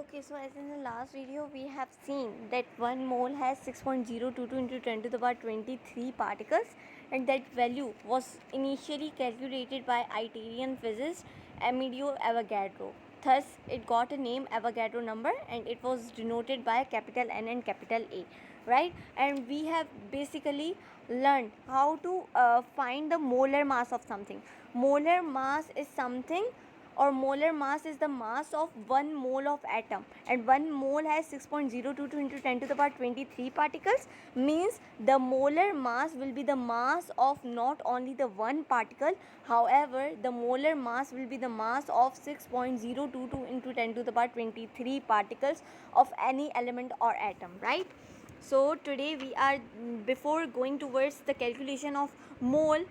Okay, so as in the last video we have seen that 1 mole has 6.022 into 10 to the power 23 particles, and that value was initially calculated by Italian physicist Emilio Avogadro. Thus it got a name Avogadro number, and it was denoted by capital N and capital A, right? And we have basically learned how to find the molar mass of something. Molar mass is something, or molar mass is the mass of 1 mole of atom, and 1 mole has 6.022 into 10 to the power 23 particles, means the molar mass will be the mass of not only the one particle, however the molar mass will be the mass of 6.022 into 10 to the power 23 particles of any element or atom, right? So today we are, before going towards the calculation of mole,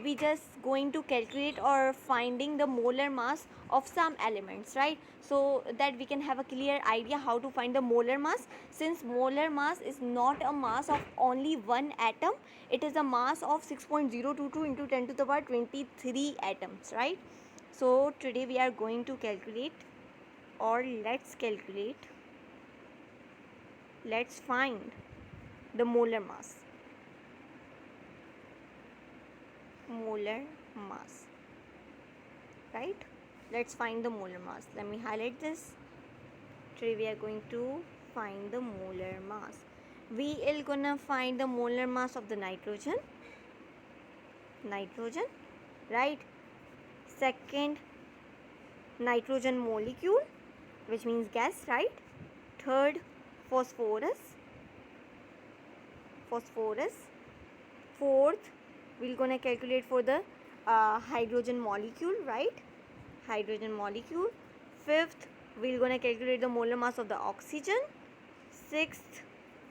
we just going to calculate or finding the molar mass of some elements, right? So that we can have a clear idea how to find the molar mass, since molar mass is not a mass of only one atom, it is a mass of 6.022 into 10 to the power 23 atoms, right? So today we are going to calculate, or let's find the molar mass. Right? Let's find the molar mass. Let me highlight this. Today we are going to find the molar mass. We are gonna find the molar mass of the nitrogen, right? Second, nitrogen molecule, which means gas, right? Third, phosphorus. Fourth, we're gonna calculate for the hydrogen molecule, right? Fifth, we're gonna calculate the molar mass of the oxygen. Sixth,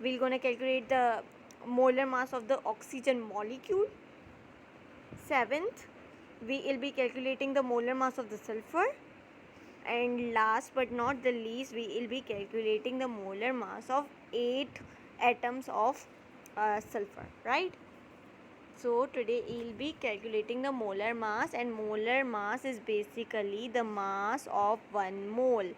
we're gonna calculate the molar mass of the oxygen molecule. Seventh, we will be calculating the molar mass of the sulfur. And last but not the least, we will be calculating the molar mass of 8 atoms of sulfur, right? So today we will be calculating the molar mass, and molar mass is basically the mass of 1 mole.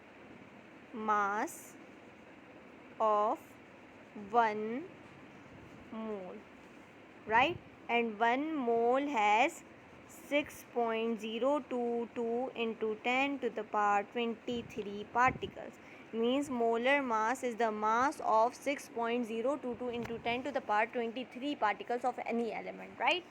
Right? And 1 mole has 6.022 into 10 to the power 23 particles. Means molar mass is the mass of 6.022 into 10 to the power 23 particles of any element, right?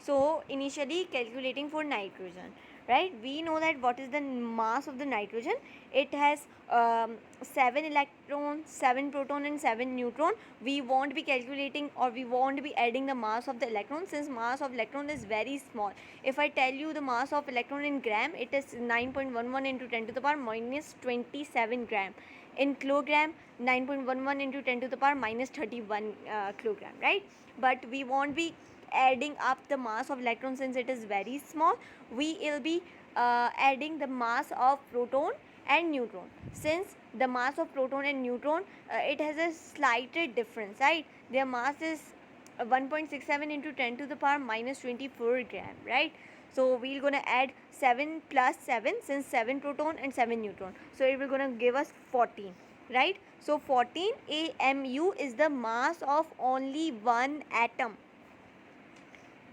So initially calculating for nitrogen, right? We know that what is the mass of the nitrogen. It has 7 electron, 7 proton and 7 neutron. We won't be calculating, or we won't be adding the mass of the electron, since mass of electron is very small. If I tell you the mass of electron in gram, it is 9.11 into 10 to the power minus 27 gram. In kilogram, 9.11 into 10 to the power minus 31 kilogram, right? But we won't be adding up the mass of electron, since it is very small. We will be adding the mass of proton and neutron, since the mass of proton and neutron, it has a slight difference, right? Their mass is 1.67 into 10 to the power minus 24 gram, right? So we're gonna add 7 plus 7, since 7 proton and 7 neutron, so it will gonna give us 14, right? So 14 AMU is the mass of only one atom.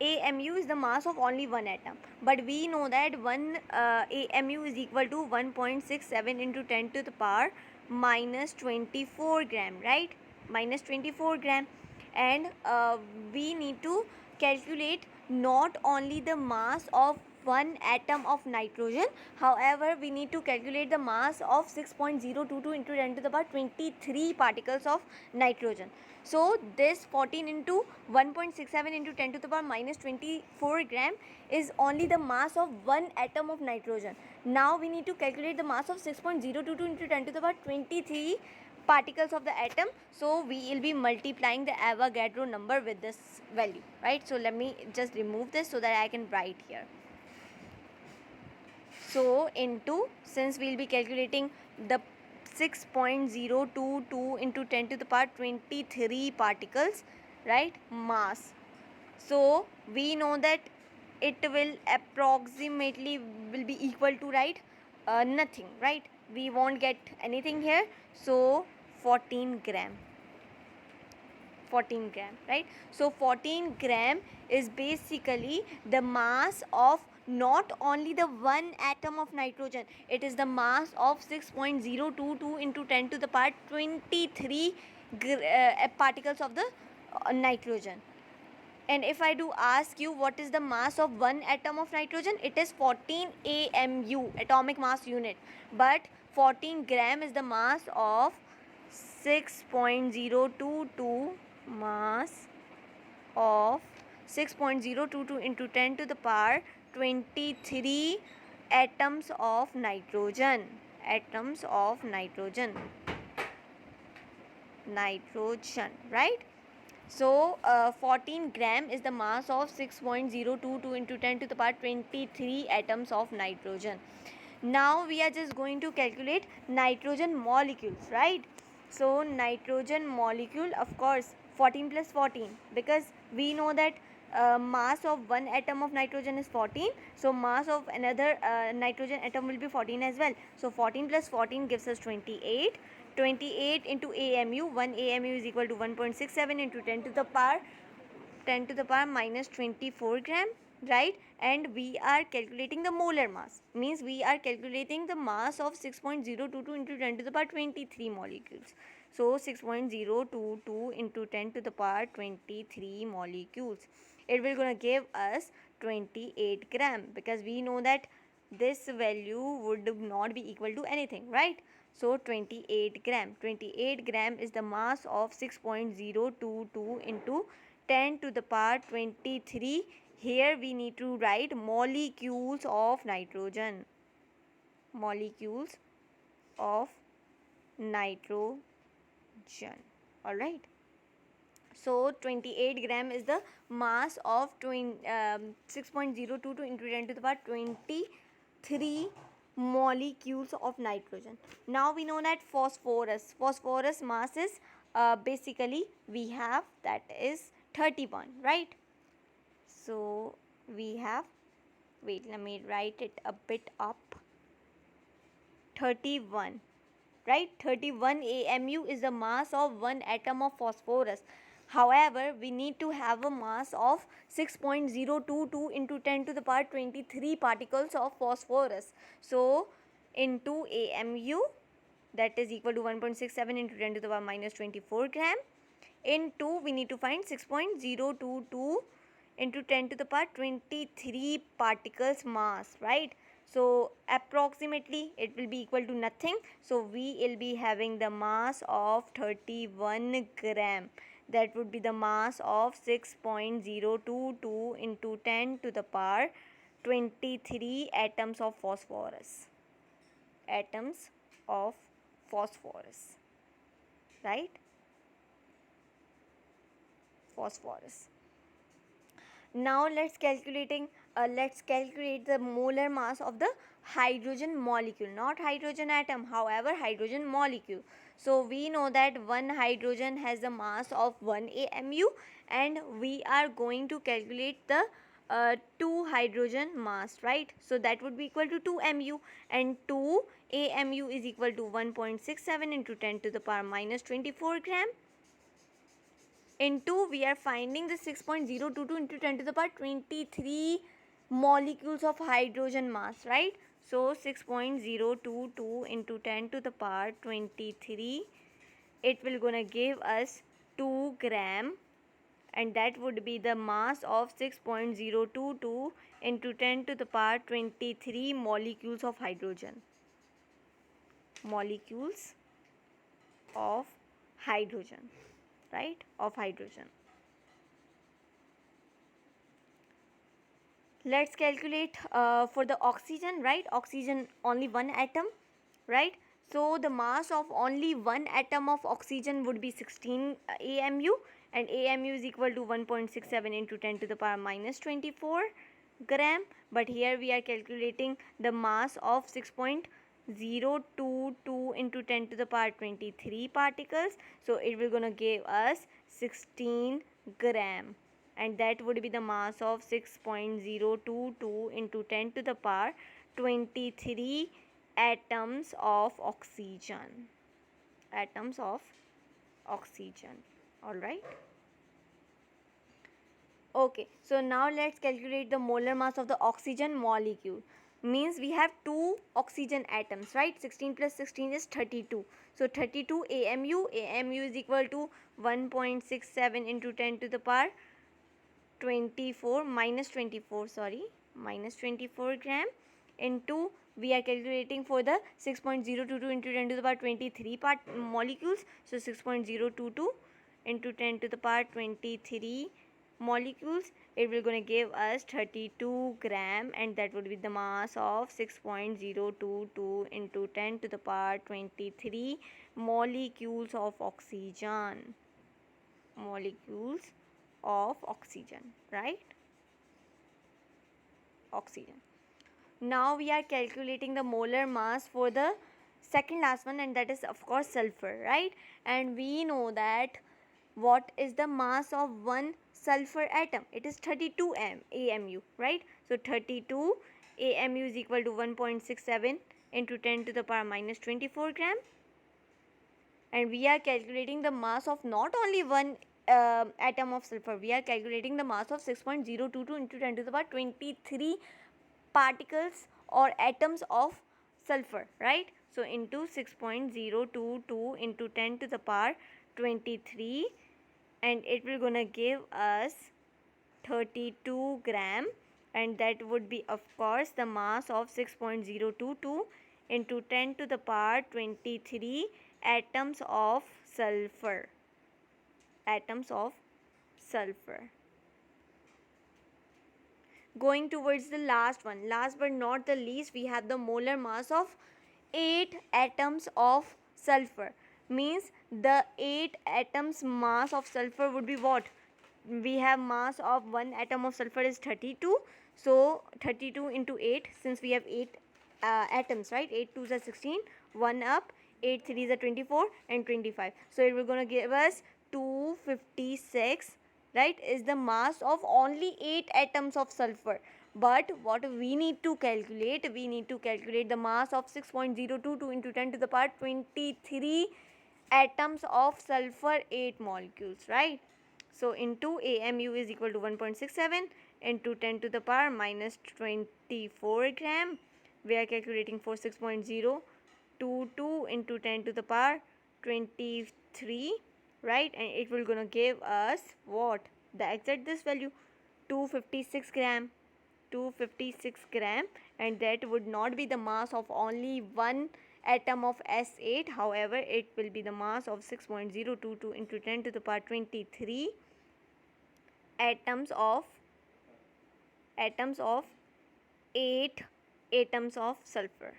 AMU is the mass of only one atom, but we know that 1 AMU is equal to 1.67 into 10 to the power minus 24 gram, right? Minus 24 gram. And we need to calculate not only the mass of one atom of nitrogen, however we need to calculate the mass of 6.022 into 10 to the power 23 particles of nitrogen. So this 14 into 1.67 into 10 to the power minus 24 gram is only the mass of one atom of nitrogen. Now we need to calculate the mass of 6.022 into 10 to the power 23 particles of the atom. So we will be multiplying the Avogadro number with this value, right? So let me just remove this so that I can write here. So into, since we will be calculating the 6.022 into 10 to the power 23 particles, right, mass, so we know that it will approximately will be equal to, right, nothing, right? we won't get anything here, so 14 gram. 14 gram, right? So 14 gram is basically the mass of not only the one atom of nitrogen, it is the mass of 6.022 into 10 to the power 23 particles of the nitrogen. And if I do ask you what is the mass of one atom of nitrogen, it is 14 AMU, atomic mass unit. But 14 gram is the mass of 6.022 mass of 6.022 into 10 to the power 23 atoms of nitrogen. Atoms of nitrogen, right? So 14 gram is the mass of 6.022 into 10 to the power 23 atoms of nitrogen. Now we are just going to calculate nitrogen molecules, right? So nitrogen molecule, of course, 14 plus 14, because we know that mass of one atom of nitrogen is 14, so mass of another nitrogen atom will be 14 as well. So 14 plus 14 gives us 28. 28 into AMU, 1 AMU is equal to 1.67 into 10 to the power minus 24 gram, right? And we are calculating the molar mass, means we are calculating the mass of 6.022 into 10 to the power 23 molecules. So 6.022 into 10 to the power 23 molecules, it will gonna give us 28 gram, because we know that this value would not be equal to anything, right? So 28 gram. 28 gram is the mass of 6.022 into 10 to the power 23. Here we need to write molecules of nitrogen. Molecules of nitrogen. Alright. So 28 gram is the mass of 6.022 into 10 to the power 23 molecules of nitrogen. Now we know that phosphorus mass is basically we have, that is 31, right? So we have, wait, let me write it a bit up, 31, right? 31 AMU is the mass of one atom of phosphorus. However, we need to have a mass of 6.022 into 10 to the power 23 particles of phosphorus. So into AMU, that is equal to 1.67 into 10 to the power minus 24 gram. Into, we need to find 6.022 into 10 to the power 23 particles mass, right? So approximately it will be equal to nothing. So we will be having the mass of 31 gram. That would be the mass of 6.022 into 10 to the power 23 atoms of phosphorus. Atoms of phosphorus, right? Phosphorus. Now let's calculate the molar mass of the hydrogen molecule, not hydrogen atom, however hydrogen molecule. So we know that one hydrogen has a mass of 1 AMU, and we are going to calculate the 2 hydrogen mass, right? So that would be equal to 2 MU, and 2 AMU is equal to 1.67 into 10 to the power minus 24 gram. Into, we are finding the 6.022 into 10 to the power 23 molecules of hydrogen mass, right? So 6.022 into 10 to the power 23, it will gonna give us 2 gram, and that would be the mass of 6.022 into 10 to the power 23 molecules of hydrogen. Molecules of hydrogen, right? Of hydrogen. Let's calculate for the oxygen, right? Oxygen, only one atom, right? So the mass of only one atom of oxygen would be 16 AMU, and AMU is equal to 1.67 into 10 to the power minus 24 gram. But here we are calculating the mass of 6.022 into 10 to the power 23 particles. So it will gonna give us 16 gram, and that would be the mass of 6.022 into 10 to the power 23 atoms of oxygen. Atoms of oxygen. All right. Okay, so now let's calculate the molar mass of the oxygen molecule. Means we have two oxygen atoms, right? 16 plus 16 is 32. So 32 AMU. AMU is equal to 1.67 into 10 to the power 24 minus 24, sorry, minus 24 gram into, we are calculating for the 6.022 into 10 to the power 23 molecules. So 6.022 into 10 to the power 23 molecules, it will going to give us 32 gram, and that would be the mass of 6.022 into 10 to the power 23 molecules of oxygen. Molecules of oxygen, right? Oxygen. Now we are calculating the molar mass for the second last one, and that is of course sulfur, right? And we know that what is the mass of one sulfur atom? It is 32 AMU, right? So 32 AMU is equal to 1.67 into 10 to the power minus 24 gram. And we are calculating the mass of not only one atom of sulfur, we are calculating the mass of 6.022 into 10 to the power 23 particles or atoms of sulfur, right? So into 6.022 into 10 to the power 23, and it will gonna give us 32 gram, and that would be of course the mass of 6.022 into 10 to the power 23 atoms of sulfur. Atoms of sulfur. Going towards the last one, last but not the least, we have the molar mass of 8 atoms of sulfur. Means the 8 atoms mass of sulfur would be what? We have mass of one atom of sulfur is 32. So 32 into 8, since we have 8 atoms, right? 8 2s are 16, 1 up, 8 3s are 24, and 25. So it will gonna give us 256, right? Is the mass of only 8 atoms of sulfur. But what we need to calculate, we need to calculate the mass of 6.022 into 10 to the power 23 atoms of sulfur 8 molecules, right? So into AMU is equal to 1.67 into 10 to the power minus 24 gram. We are calculating for 6.022 into 10 to the power 23, right? And it will gonna give us what? The exact this value, 256 gram. 256 gram, and that would not be the mass of only one atom of S8. However, it will be the mass of 6.022 into 10 to the power 23 atoms of 8 atoms of sulfur.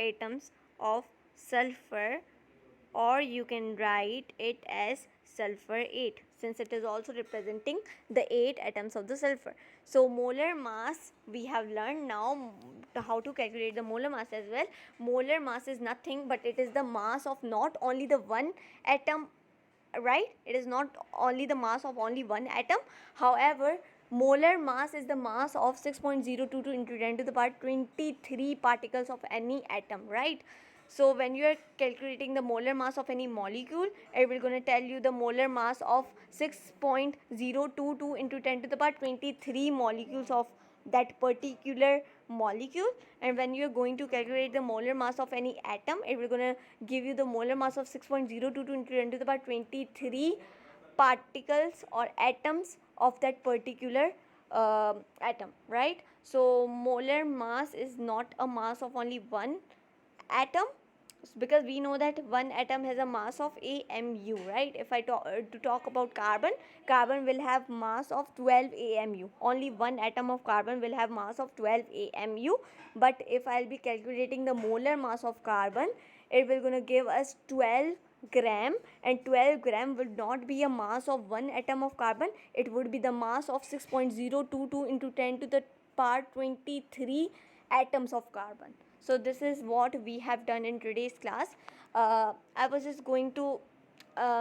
Atoms of sulfur, or you can write it as sulfur 8, since it is also representing the 8 atoms of the sulfur. So molar mass we have learned. Now how to calculate the molar mass as well. Molar mass is nothing but it is the mass of not only the one atom, right? It is not only the mass of only one atom. However, molar mass is the mass of 6.022 into 10 to the power 23 particles of any atom, right? So when you are calculating the molar mass of any molecule, it will gonna tell you the molar mass of 6.022 into 10 to the power 23 molecules of that particular molecule. And when you are going to calculate the molar mass of any atom, it will gonna give you the molar mass of 6.022 into 10 to the power 23 particles or atoms of that particular atom, right? So molar mass is not a mass of only one atom, because we know that one atom has a mass of AMU, right? If I talk about carbon, carbon will have mass of 12 AMU. Only one atom of carbon will have mass of 12 AMU. But if I'll be calculating the molar mass of carbon, it will gonna give us 12 gram, and 12 gram would not be a mass of one atom of carbon. It would be the mass of 6.022 into 10 to the power 23 atoms of carbon. So this is what we have done in today's class. I was just going to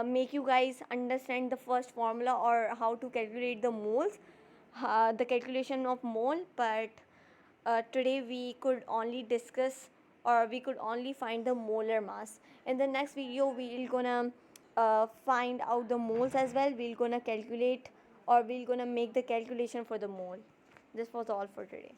make you guys understand the first formula, or how to calculate the moles, the calculation of mole. But today we could only discuss or we could only find the molar mass. In the next video we'll gonna find out the moles as well. We'll gonna calculate, or we're gonna make the calculation for the mole. This was all for today.